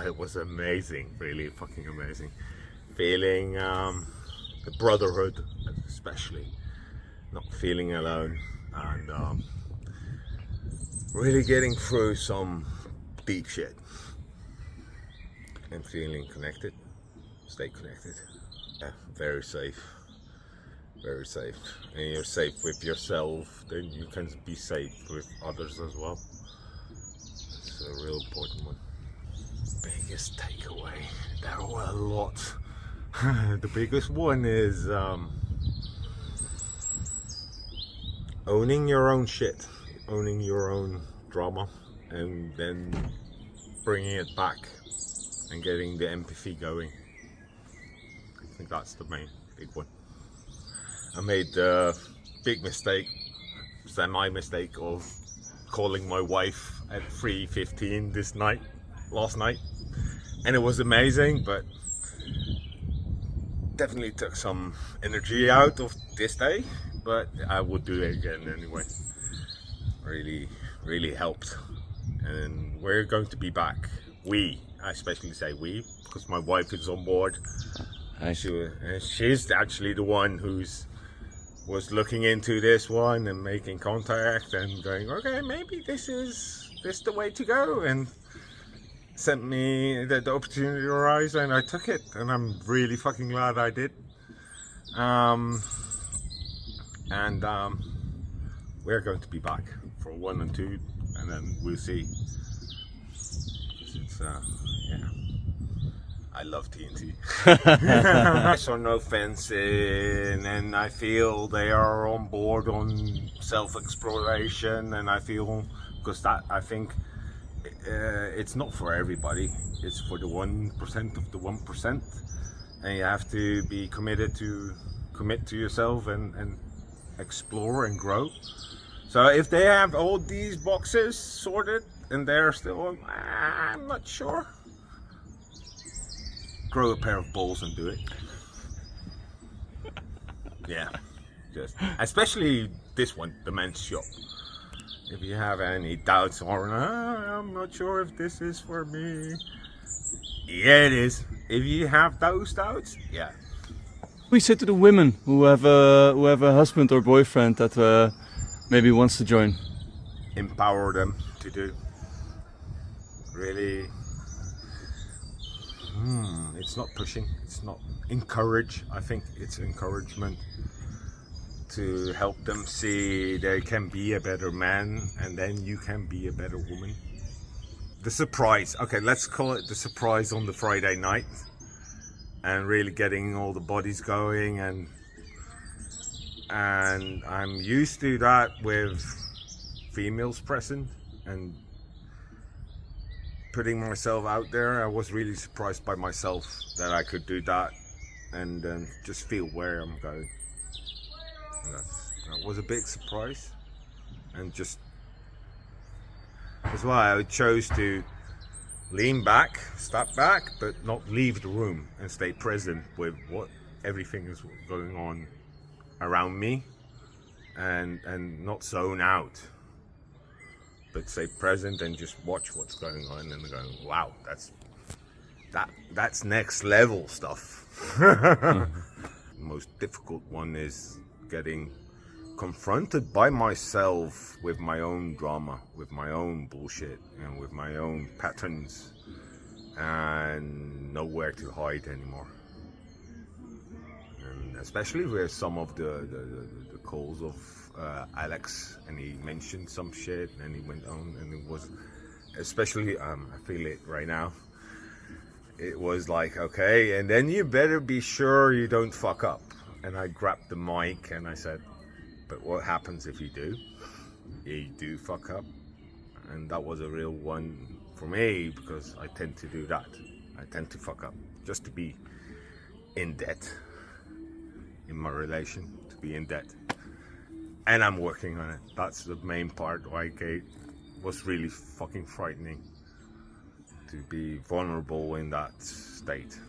it was amazing, really fucking amazing. Feeling the brotherhood, especially, not feeling alone, and really getting through some deep shit, and feeling connected, stay connected. Yeah, very safe, very safe. And you're safe with yourself, then you can be safe with others as well. It's a real important one. Biggest takeaway, there were a lot. The biggest one is owning your own shit, owning your own drama, and then bringing it back and getting the empathy going. I think that's the main big one. I made the big mistake, semi-mistake, of calling my wife at 3:15 last night, and it was amazing, but definitely took some energy out of this day, but I would do it again anyway. Really helped, and we're going to be back. I especially say we, because my wife is on board. She's actually the one was looking into this one and making contact and going, okay, maybe this is the way to go, and sent me the opportunity to arise, and I took it, and I'm really fucking glad I did. We're going to be back for 1 and 2, and then we'll see. It's yeah, I love TNT. I saw no fencing, and I feel they are on board on self-exploration, and I feel, because I think it's not for everybody, it's for the 1% of the 1%, and you have to be commit to yourself and explore and grow. So if they have all these boxes sorted and they're still, I'm not sure, grow a pair of balls and do it. Yeah, just especially this one, the men's shop. If you have any doubts or I'm not sure if this is for me, yeah, it is. If you have those doubts, yeah. We say to the women who have a husband or boyfriend that maybe wants to join. Empower them to do. Really. It's not pushing. It's not encourage. I think it's encouragement to help them see they can be a better man, and then you can be a better woman. The surprise. Okay, let's call it the surprise on the Friday night. And really getting all the bodies going, and I'm used to that with females present and putting myself out there. I was really surprised by myself that I could do that, and then just feel where I'm going. That was a big surprise, and just that's why I chose to lean back, step back, but not leave the room, and stay present with what everything is going on around me, and not zone out, but stay present and just watch what's going on, and going, wow, that's next level stuff. The most difficult one is getting confronted by myself with my own drama, with my own bullshit, and with my own patterns, and nowhere to hide anymore. And especially with some of the calls of Alex, and he mentioned some shit, and he went on, and it was, especially, I feel it right now, it was like, okay, and then you better be sure you don't fuck up. And I grabbed the mic and I said, but what happens if you do? You do fuck up. And that was a real one for me, because I tend to do that. I tend to fuck up just to be in debt in my relation, to be in debt. And I'm working on it. That's the main part why it was really fucking frightening to be vulnerable in that state.